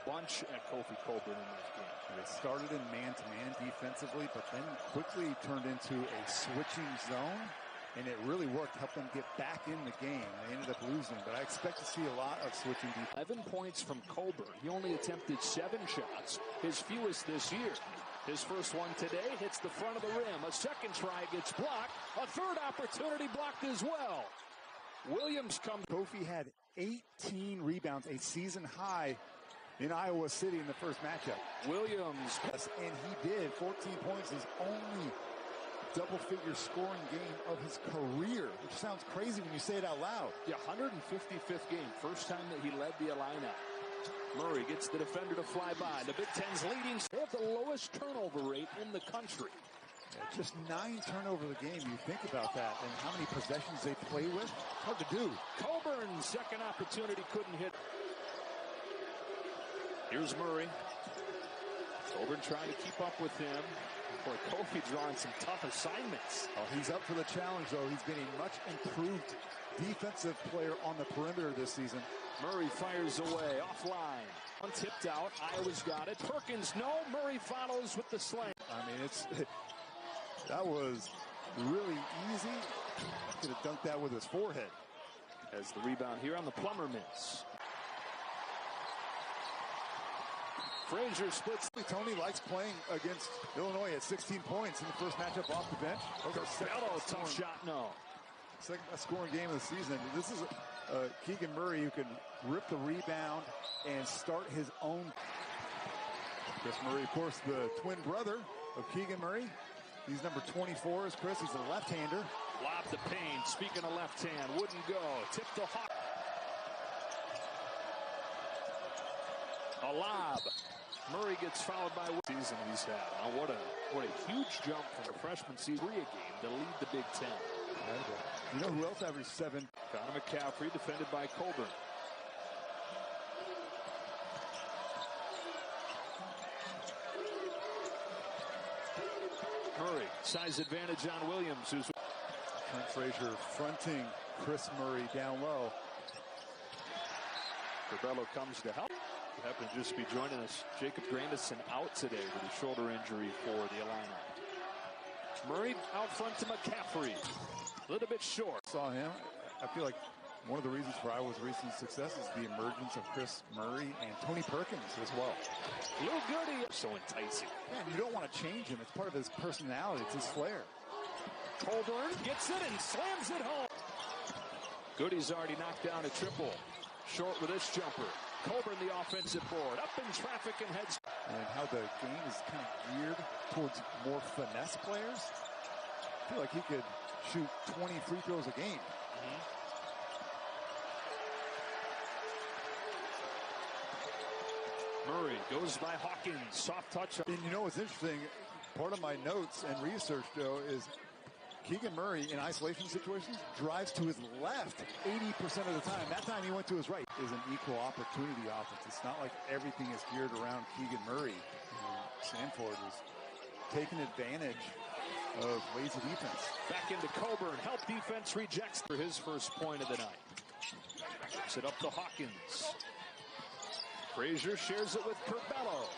bunch at Kofi Coburn in this game. And it started in man-to-man defensively, but then quickly turned into a switching zone, and it really worked, helped them get back in the game. They ended up losing, but I expect to see a lot of switching defense. 11 points from Coburn. He only attempted 7 shots, his fewest this year. His first one today hits the front of the rim. A second try gets blocked. A third opportunity blocked as well. Williams comes. Kofi had 18 rebounds, a season high in Iowa City in the first matchup. Williams. And he did. 14 points, his only double-figure scoring game of his career, which sounds crazy when you say it out loud. Yeah, 155th game. First time that he led the Illini. Murray gets the defender to fly by. The Big Ten's leading. They have the lowest turnover rate in the country. Yeah, just 9 turnovers a game. You think about that and how many possessions they play with. Hard to do. Coburn's second opportunity couldn't hit. Here's Murray. Coburn trying to keep up with him. Boy, Kofi drawing some tough assignments. Oh, he's up for the challenge, though. He's getting much improved defensive player on the perimeter this season. Murray fires away, offline. Untipped out, Iowa's got it. Perkins, no. Murray follows with the slam. I mean, that was really easy. Could have dunked that with his forehead. As the rebound here on the Plummer miss. Frazier splits. Tony likes playing against Illinois at 16 points in the first matchup off the bench. Bello, tough shot, no. Second best scoring game of the season. This is Keegan Murray who can rip the rebound and start his own. Chris Murray, of course, the twin brother of Keegan Murray. He's number 24 is Chris. He's a left-hander. Lob to Payne. Speaking of left hand, wouldn't go. Tip to Hawk. A lob. Murray gets fouled by what season he's had. Now what a huge jump from the freshman season game to lead the Big Ten. You know who else averaged 7? Connor McCaffrey, defended by Coburn. Murray, size advantage on Williams, who's Trent Frazier fronting Chris Murray down low. Corbello comes to help. Who happened to just be joining us. Jacob Grandison out today with a shoulder injury for the Illini. Murray out front to McCaffrey. A little bit short. Saw him. I feel like one of the reasons for Iowa's recent success is the emergence of Chris Murray and Tony Perkins as well. Lou Goody. So enticing. Man, you don't want to change him. It's part of his personality. It's his flair. Coburn gets it and slams it home. Goody's already knocked down a triple. Short with this jumper. Coburn the offensive board. Up in traffic and heads. And how the game is kind of geared towards more finesse players. I feel like he could shoot 20 free throws a game. Murray goes by Hawkins. Soft touch. And you know what's interesting? Part of my notes and research, Joe, is Keegan Murray in isolation situations drives to his left 80% of the time. That time he went to his right. Is an equal opportunity offense. It's not like everything is geared around Keegan Murray. Sanford is taking advantage of lazy defense. Back into Coburn. Help defense rejects for his first point of the night. Gives it up to Hawkins. Frazier shares it with Corbello.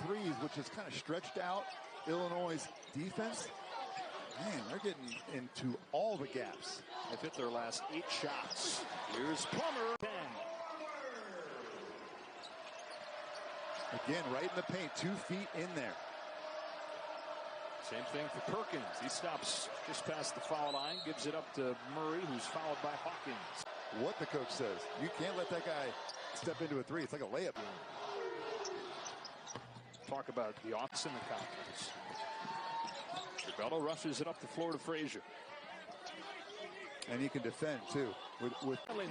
Threes, which is kind of stretched out Illinois' defense. Man, they're getting into all the gaps. They've hit their last 8 shots. Here's Plummer. 10. Again, right in the paint, 2 feet in there. Same thing for Perkins. He stops just past the foul line, gives it up to Murray, who's fouled by Hawkins. What the coach says. You can't let that guy step into a 3. It's like a layup. Talk about the offense in the conference. Corbello rushes it up the floor to Frazier. And he can defend, too. With And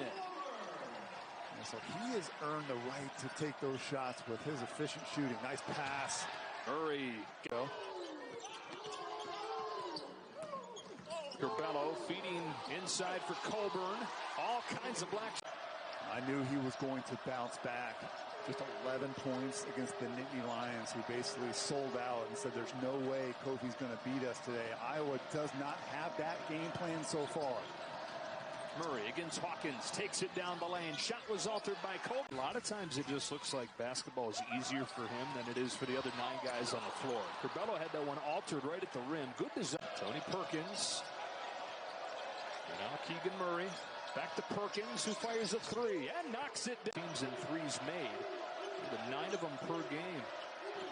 so he has earned the right to take those shots with his efficient shooting. Nice pass. Murray. Corbello feeding inside for Coburn. All kinds of black. I knew he was going to bounce back. Just 11 points against the Nittany Lions, who basically sold out and said there's no way Kofi's going to beat us today. Iowa does not have that game plan so far. Murray against Hawkins, takes it down the lane. Shot was altered by Colby. A lot of times it just looks like basketball is easier for him than it is for the other 9 guys on the floor. Curbelo had that one altered right at the rim. Good design. Tony Perkins. And now Keegan Murray. Back to Perkins, who fires a 3 and knocks it down. Teams in threes made. The 9 of them per game.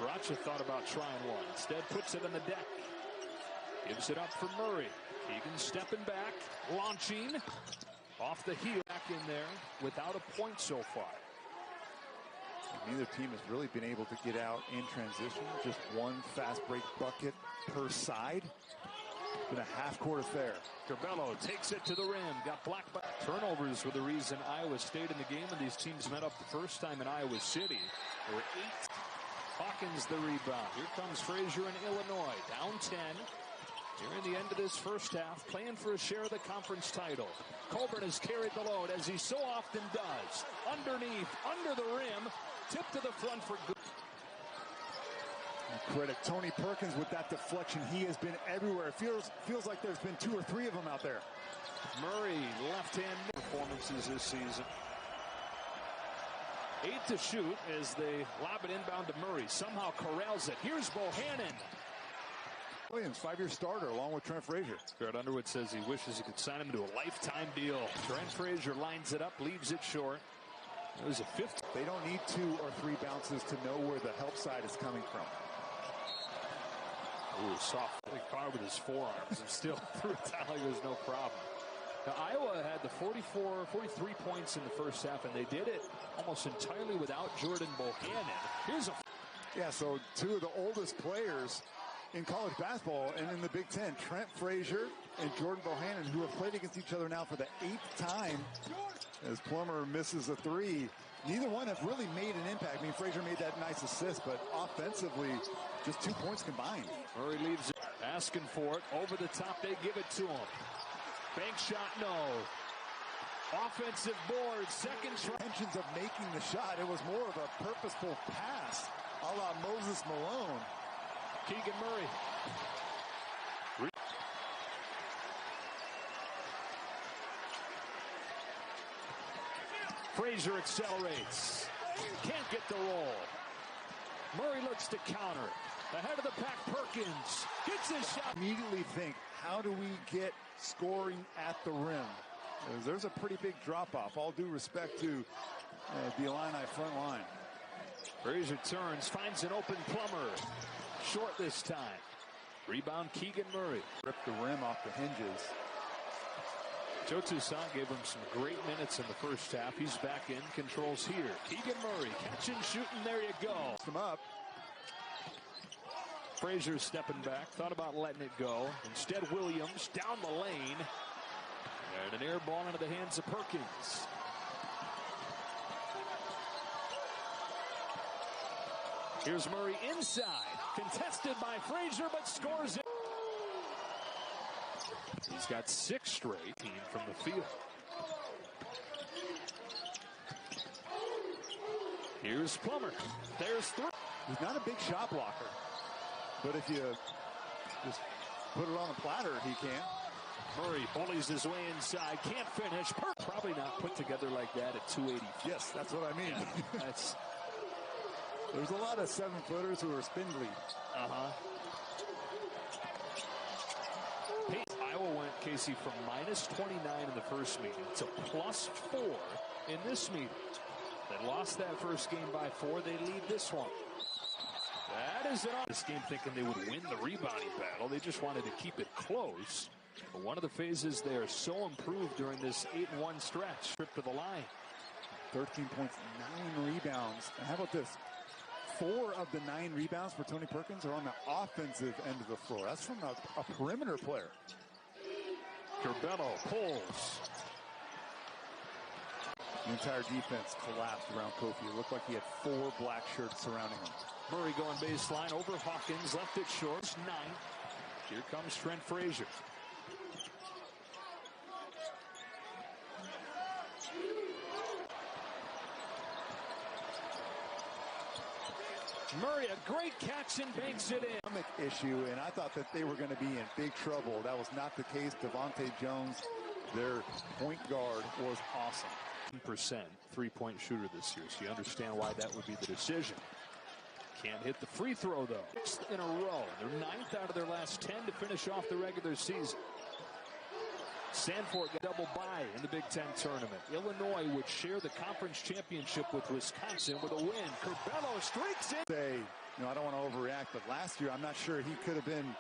Bracha thought about trying one. Instead puts it on the deck. Gives it up for Murray. Keegan stepping back, launching off the heel, back in there without a point so far. Neither team has really been able to get out in transition. Just one fast break bucket per side. Been a half-court affair. Curbelo takes it to the rim. Got blocked by turnovers were the reason Iowa stayed in the game when these teams met up the first time in Iowa City. There were 8. Hawkins the rebound. Here comes Frazier in Illinois. Down 10. Here in the end of this first half, playing for a share of the conference title. Colburn has carried the load, as he so often does. Underneath, under the rim, tip to the front for good. Credit Tony Perkins with that deflection. He has been everywhere. It feels like there's been 2 or 3 of them out there. Murray, left-hand performances this season. 8 to shoot as they lob it inbound to Murray. Somehow corrals it. Here's Bohannon. Williams, 5-year starter, along with Trent Frazier. Garrett Underwood says he wishes he could sign him to a lifetime deal. Trent Frazier lines it up, leaves it short. It was a 5th. They don't need 2 or 3 bounces to know where the help side is coming from. Ooh, soft. He caught with his forearms and still threw it down like there's no problem. Now, Iowa had the 43 points in the first half, and they did it almost entirely without Jordan Bohannon. Here's a... Yeah, so 2 of the oldest players in college basketball and in the Big Ten, Trent Frazier and Jordan Bohannon, who have played against each other now for the 8th time. As Plummer misses a 3, neither one have really made an impact. I mean, Frazier made that nice assist, but offensively, just 2 points combined. Murray leaves it, asking for it. Over the top, they give it to him. Bank shot, no. Offensive board, second try. Intentions of making the shot. It was more of a purposeful pass, a la Moses Malone. Keegan Murray. Frazier accelerates. Can't get the roll. Murray looks to counter. Ahead of the pack, Perkins gets his shot. Immediately think, how do we get scoring at the rim? There's a pretty big drop-off. All due respect to the Illini front line. Frazier turns, finds an open Plummer. Short this time. Rebound Keegan Murray. Ripped the rim off the hinges. Joe Toussaint gave him some great minutes in the first half. He's back in, controls here. Keegan Murray, catching, shooting, there you go. Him up. Frazier stepping back, thought about letting it go. Instead, Williams down the lane. And an air ball into the hands of Perkins. Here's Murray inside. Contested by Frazier, but scores it. He's got 6 straight from the field. Here's Plummer. There's 3. He's not a big shot blocker, but if you just put it on a platter, he can. Murray bullies his way inside. Can't finish. Probably not put together like that at 280. Yes, that's what I mean. Yeah, there's a lot of 7-footers who are spindly. Iowa went, Casey, from -29 in the first meeting to +4 in this meeting. They lost that first game by 4. They lead this one. That is it. This game thinking they would win the rebounding battle. They just wanted to keep it close. But one of the phases they are so improved during this 8-1 stretch. Trip to the line. 13 points, 9 rebounds. And how about this? 4 of the 9 rebounds for Tony Perkins are on the offensive end of the floor. That's from a perimeter player. Curbelo pulls. The entire defense collapsed around Kofi. It looked like he had 4 black shirts surrounding him. Murray going baseline over Hawkins. Left it short. 9. Here comes Trent Frazier. Murray, a great catch and banks it in. Issue, and I thought that they were going to be in big trouble. That was not the case. Devontae Jones, Their point guard was awesome. % three-point shooter this year, so you understand why that would be the decision. Can't hit the free throw, though. 6th in a row. They're 9th out of their last 10 to finish off the regular season. Sanford got double bye in the Big Ten tournament. Illinois would share the conference championship with Wisconsin with a win. Curbelo streaks in. I don't want to overreact, but last year I'm not sure he could have been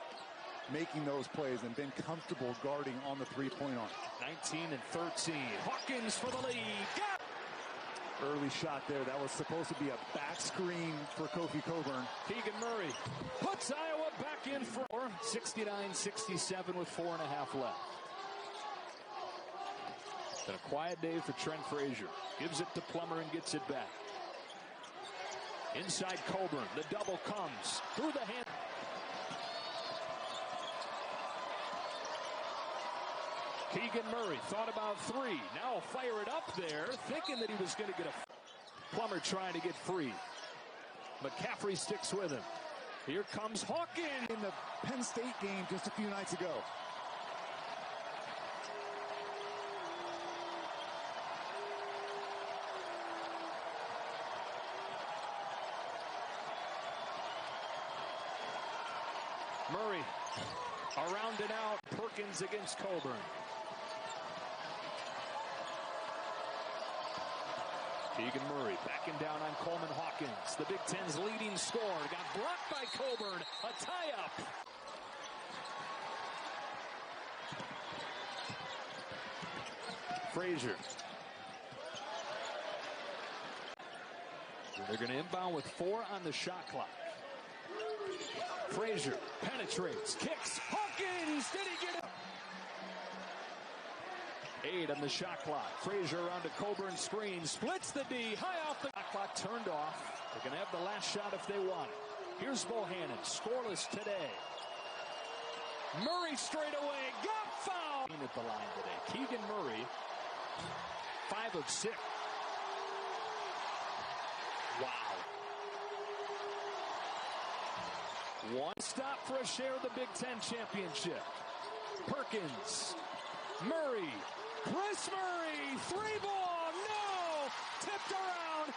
making those plays and been comfortable guarding on the three-point arc. 19 and 13. Hawkins for the lead. Got it! Early shot there. That was supposed to be a back screen for Kofi Coburn. Keegan Murray puts Iowa back in for 69-67 with 4.5 left. Been a quiet day for Trent Frazier. Gives it to Plummer and gets it back. Inside Coburn. The double comes through the hand. Keegan Murray thought about three. Now fire it up there, thinking that he was going to get a... Plummer trying to get free. McCaffrey sticks with him. Here comes Hawkins. In the Penn State game just a few nights ago. Murray around and out. Perkins against Coburn. Keegan Murray backing down on Coleman Hawkins. The Big Ten's leading scorer. Got blocked by Coburn. A tie-up. Frazier. They're going to inbound with 4 on the shot clock. Frazier penetrates, kicks. Hawkins, did he get it? 8 on the shot clock. Frazier around to Coburn screen, splits the D, high off the shot clock, turned off. They're going to have the last shot if they want it. Here's Bohannon, scoreless today. Murray straight away, got fouled. At the line today, Keegan Murray, 5 of 6. Wow. One stop for a share of the Big Ten championship. Perkins, Murray, Chris Murray, 3 ball, no, tipped around.